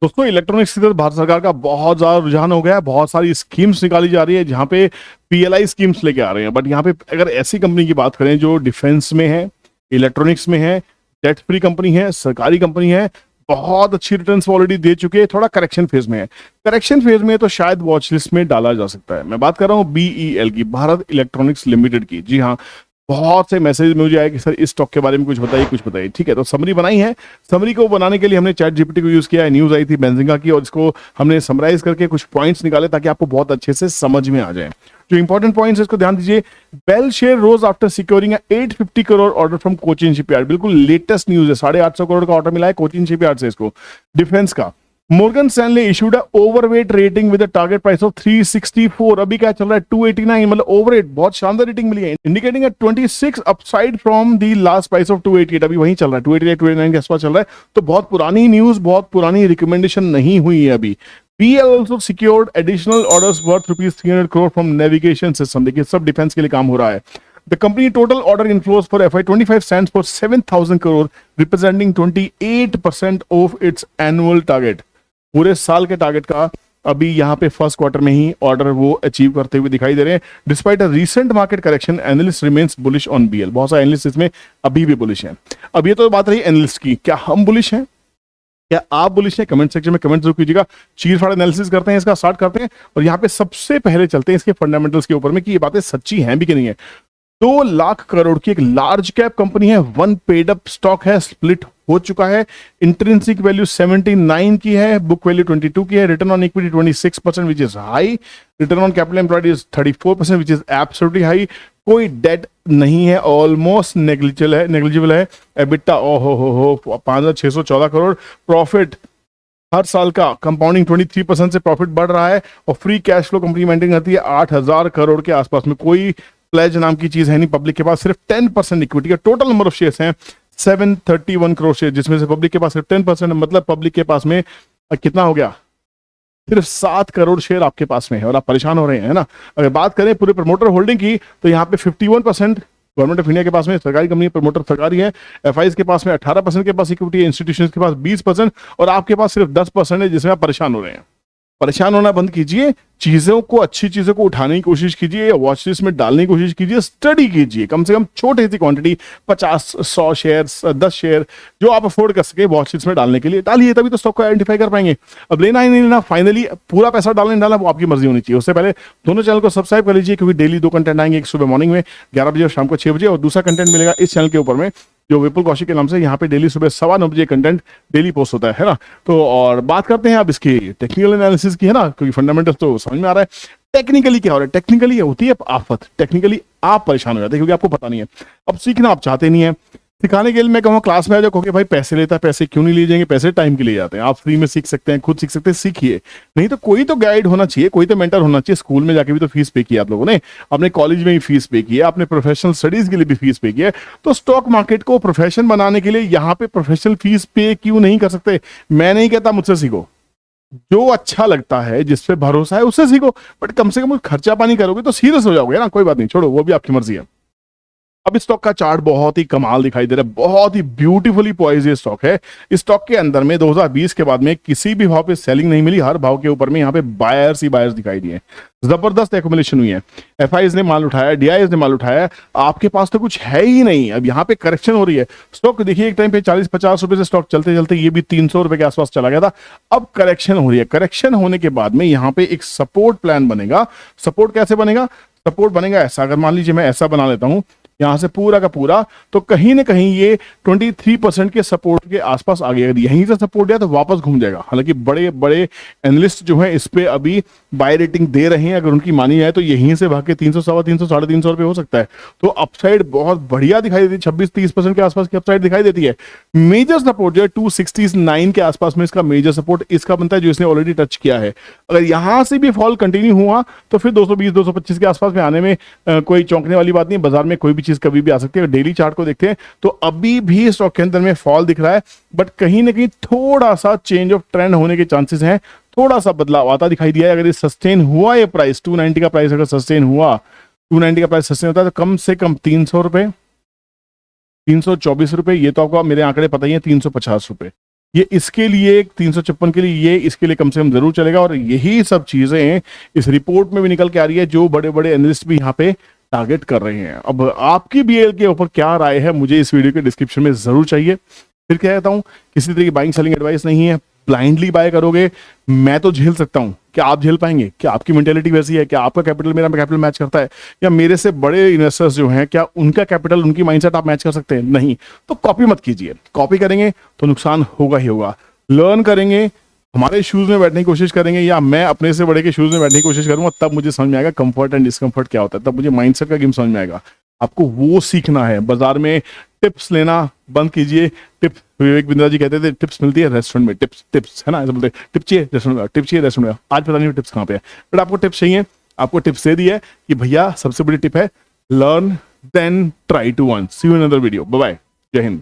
दोस्तों इलेक्ट्रॉनिक्स की तरफ भारत सरकार का बहुत ज्यादा रुझान हो गया है। बहुत सारी स्कीम्स निकाली जा रही है जहां पे पीएलआई स्कीम्स लेके आ रहे हैं। बट यहाँ पे अगर ऐसी कंपनी की बात करें जो डिफेंस में है, इलेक्ट्रॉनिक्स में है, डेट फ्री कंपनी है, सरकारी कंपनी है, बहुत अच्छी रिटर्न्स ऑलरेडी दे चुके हैं, थोड़ा करेक्शन फेज में है। करेक्शन फेज में तो शायद वॉच लिस्ट में डाला जा सकता है। मैं बात कर रहा हूँ बीईएल की, भारत इलेक्ट्रॉनिक्स लिमिटेड की। जी हाँ, बहुत से मैसेज मुझे आए कि सर इस स्टॉक के बारे में कुछ बताइए कुछ बताइए। ठीक है, तो समरी बनाई है। समरी को बनाने के लिए हमने चैट जीपीटी को यूज किया है। न्यूज आई थी बेंजिंगा की और इसको हमने समराइज करके कुछ पॉइंट्स निकाले ताकि आपको बहुत अच्छे से समझ में आ जाए। जो इंपॉर्टेंट पॉइंट्स है इसको ध्यान दीजिए। BEL share rose after securing 850 crore order from Cochin Shipyard. बिल्कुल लेटेस्ट न्यूज है, 850 करोड़ का ऑर्डर मिला है कोचिन शिपयार्ड से इसको, डिफेंस का। Morgan Stanley issued a overweight rating with a target price of 364। अभी क्या चल रहा है 289, मतलब ओवरवेट, बहुत शानदार रेटिंग मिली है, indicating 26 upside from the last price of 288। अभी वहीं चल रहा है 288 289 के आसपास चल रहा है। तो बहुत पुरानी न्यूज, बहुत पुरानी रिकमेंडेशन नहीं हुई है अभी। BL also secured additional orders worth rupees 300 crore from navigation system। देखिए सब डिफेंस के लिए काम हो रहा है। The company total order inflows for FY25 stands for 7,000 crore, representing 28% of its annual target। पूरे साल के टारगेट का अभी यहाँ पे फर्स्ट क्वार्टर में ही ऑर्डर वो अचीव करते हुए दिखाई दे रहे हैं। Despite a recent market correction, analyst remains bullish on BL. बहुत सारे एनालिस्ट इसमें अभी भी बुलिश हैं। अब ये तो बात रही एनालिस्ट की, क्या हम बुलिश हैं, क्या आप बुलिश हैं? कमेंट सेक्शन में कमेंट जरूर कीजिएगा। चीरफाड़ एनालिसिस करते हैं, इसका स्टार्ट करते हैं और यहाँ पे सबसे पहले चलते हैं इसके फंडामेंटल्स के ऊपर में कि ये बातें सच्ची हैं भी कि नहीं है। 2 लाख करोड़ की एक लार्ज कैप कंपनी है, 1 पेड अप स्टॉक है, स्प्लिट हो चुका है। इंट्रिंसिक वैल्यू 79 की है, बुक वैल्यू 22 की है, return on equity 26% which is high, return on capital employed is 34% which is absolutely high. कोई डेट नहीं है, ऑलमोस्ट नेग्लिजिबल है। एबिटा हो 5,614 करोड़। प्रॉफिट हर साल का कंपाउंडिंग 23% से प्रॉफिट बढ़ रहा है और free cash flow company maintain करती है 8,000 करोड़ के आसपास में। कोई प्लेज नाम की चीज है नहीं पब्लिक के पास, सिर्फ 10% इक्विटी है। टोटल नंबर ऑफ शेयर्स हैं 731 करोड़ शेयर, जिसमें से पब्लिक के पास सिर्फ 10%, मतलब पब्लिक के पास में कितना हो गया, सिर्फ 7 करोड़ शेयर आपके पास में है और आप परेशान हो रहे हैं, है ना। अगर बात करें पूरे प्रमोटर होल्डिंग की तो यहाँ पे 51% गवर्नमेंट ऑफ इंडिया के पास में, सरकारी कंपनी प्रमोटर सरकारी है। एफआईज के पास में 18% के पास इक्विटी है, इंस्टीट्यूशन के पास 20% और आपके पास सिर्फ 10% है, जिसमें आप परेशान हो रहे हैं। परेशान होना बंद कीजिए, चीजों को, अच्छी चीजों को उठाने की कोशिश कीजिए, वॉच लिस्ट में डालने की कोशिश कीजिए, स्टडी कीजिए, कम से कम छोटी सी क्वांटिटी 50 100 शेयर 10 शेयर जो आप अफोर्ड कर सके वॉच लिस्ट में डालने के लिए डालिए, तभी तो स्टॉक को आइडेंटिफाई कर पाएंगे। अब लेना ही नहीं लेना, फाइनली पूरा पैसा डालने डाला वो आपकी मर्जी होनी चाहिए। उससे पहले दोनों चैनल को सब्सक्राइब कर लीजिए, क्योंकि डेली 2 कंटेंट आएंगे, एक सुबह मॉर्निंग में 11 बजे और शाम को 6 बजे, और दूसरा कंटेंट मिलेगा इस चैनल के ऊपर में जो विपुल कौशिक के नाम से। यहाँ पे डेली सुबह 9:15 बजे कंटेंट डेली पोस्ट होता है ना। तो और बात करते हैं अब इसकी टेक्निकल एनालिसिस की, है ना, क्योंकि फंडामेंटल्स तो समझ में आ रहा है। टेक्निकली क्या हो रहा है, टेक्निकली होती है आफत, टेक्निकली आप परेशान हो जाते हैं क्योंकि आपको पता नहीं है। अब सीखना आप चाहते नहीं है, सिखाने के लिए मैं कहूँगा क्लास में आ जाओ, कहोगे भाई पैसे लेता है, पैसे क्यों नहीं लिए जाएंगे, पैसे टाइम के लिए जाते हैं। आप फ्री में सीख सकते हैं, खुद सीख सकते हैं, सीखिए। नहीं तो कोई तो गाइड होना चाहिए, कोई तो मेंटर होना चाहिए। स्कूल में जाके भी तो फीस पे की है आप लोगों ने, अपने कॉलेज में भी फीस पे की है, अपने प्रोफेशनल स्टडीज के लिए भी फीस पे की है। तो स्टॉक मार्केट को प्रोफेशन बनाने के लिए यहाँ पे प्रोफेशनल फीस पे क्यों नहीं कर सकते? मैं नहीं कहता मुझसे सीखो, जो अच्छा लगता है, जिस पे भरोसा है उससे सीखो, बट कम से कम खर्चा पानी करोगे तो सीरियस हो जाओगे ना। कोई बात नहीं, छोड़ो, वो भी आपकी मर्जी है। अब इस स्टॉक का चार्ट बहुत ही कमाल दिखाई दे रहा है, बहुत ही ब्यूटीफुली पॉइज्ड ये स्टॉक है। इस स्टॉक के अंदर में 2020 के बाद में किसी भी भाव पे सेलिंग नहीं मिली, हर भाव के ऊपर में यहाँ पे बायर्स ही बायर्स दिखाई दिए। जबरदस्त एक्यूमुलेशन हुई है, एफआईज ने माल उठाया, डीआईएस ने माल उठाया, आपके पास तो कुछ है ही नहीं। अब यहाँ पे करेक्शन हो रही है। स्टॉक देखिए एक टाइम पे 40-50 रुपए से स्टॉक चलते चलते ये भी 300 रुपए के आसपास चला गया था। अब करेक्शन हो रही है, करेक्शन होने के बाद में यहाँ पे एक सपोर्ट प्लान बनेगा। सपोर्ट कैसे बनेगा? सपोर्ट बनेगा ऐसा, अगर मान लीजिए मैं ऐसा बना लेता हूं यहां से पूरा का पूरा, तो कहीं ना कहीं ये 23% के सपोर्ट के आसपास आ गया। अगर यहीं से सपोर्ट दिया तो वापस घूम जाएगा। हालांकि बड़े बड़े एनालिस्ट जो है इस पे अभी बाय रेटिंग दे रहे हैं, अगर उनकी मानी जाए तो यहीं से भाग के 300 350 350 रुपए हो सकता है। तो अपसाइड बहुत बढ़िया दिखाई देती है, 26-30% के आसपास की अपसाइड दिखाई देती है। मेजर सपोर्ट जो है 269 के आसपास में इसका मेजर सपोर्ट इसका बनता है, जो इसने ऑलरेडी टच किया है। अगर यहां से भी फॉल कंटिन्यू हुआ तो फिर 220-225 के आसपास में आने में कोई चौंकने वाली बात नहीं। बाजार में कोई भी चीज कभी भी आ सकती है। डेली चार्ट को देखते हैं तो अभी भी स्टॉक के अंदर में फॉल दिख रहा है, बट कहीं ना कहीं थोड़ा सा चेंज ऑफ ट्रेंड होने के चांसेस हैं, थोड़ा सा बदलाव आता दिखाई दिया है। अगर ये सस्टेन हुआ, ये प्राइस 290 का प्राइस अगर सस्टेन हुआ, 290 का प्राइस सस्टेन होता है तो कम से कम 300 रुपए, 324 रुपए, ये तो आपको मेरे आंकड़े पता ही है, 350 रुपए, ये इसके लिए 356 के लिए ये इसके लिए कम से कम जरूर चलेगा। और यही सब चीजें इस रिपोर्ट में भी निकल के आ रही है, जो बड़े बड़े एनालिस्ट भी यहाँ पे टारगेट कर रहे हैं। अब आपकी बीएल के ऊपर क्या राय है, मुझे इस वीडियो के डिस्क्रिप्शन में जरूर चाहिए। फिर क्या कहता हूँ, किसी तरह की बाइंग सेलिंग एडवाइस नहीं है, ब्लाइंडली बाय करोगे मैं तो झेल सकता हूं, क्या आप झेल पाएंगे? क्या आपकी मेंटेलिटी वैसी है? क्या आपका कैपिटल मेरा कैपिटल मैच करता है? या मेरे से बड़े इन्वेस्टर्स जो हैं, क्या उनका कैपिटल, उनकी माइंडसेट आप मैच कर सकते हैं? नहीं। तो कॉपी मत कीजिए, कॉपी करेंगे तो नुकसान होगा ही होगा। लर्न करेंगे, हमारे शूज में बैठने की कोशिश करेंगे, या मैं अपने से बड़े के शूज में बैठने की कोशिश करूंगा, तब मुझे समझ में आएगा कंफर्ट एंड डिस्कंफर्ट क्या होता है, तब मुझे माइंडसेट का गेम समझ में आएगा। आपको वो सीखना है। बाजार में टिप्स लेना बंद कीजिए। टिप्स, विवेक बिंद्रा जी कहते थे टिप्स मिलती है रेस्टोरेंट में, टिप्स टिप्स है ना, ऐसे बोलते हैं टिप चाहिए रेस्टोरेंट में, टिप चाहिए रेस्टोरेंट में। आज पता नहीं टिप्स कहाँ पे है, बट आपको टिप्स चाहिए, आपको टिप्स दे दी है कि भैया सबसे बड़ी टिप है learn then try to earn. See you in another video, bye bye, जय हिंद।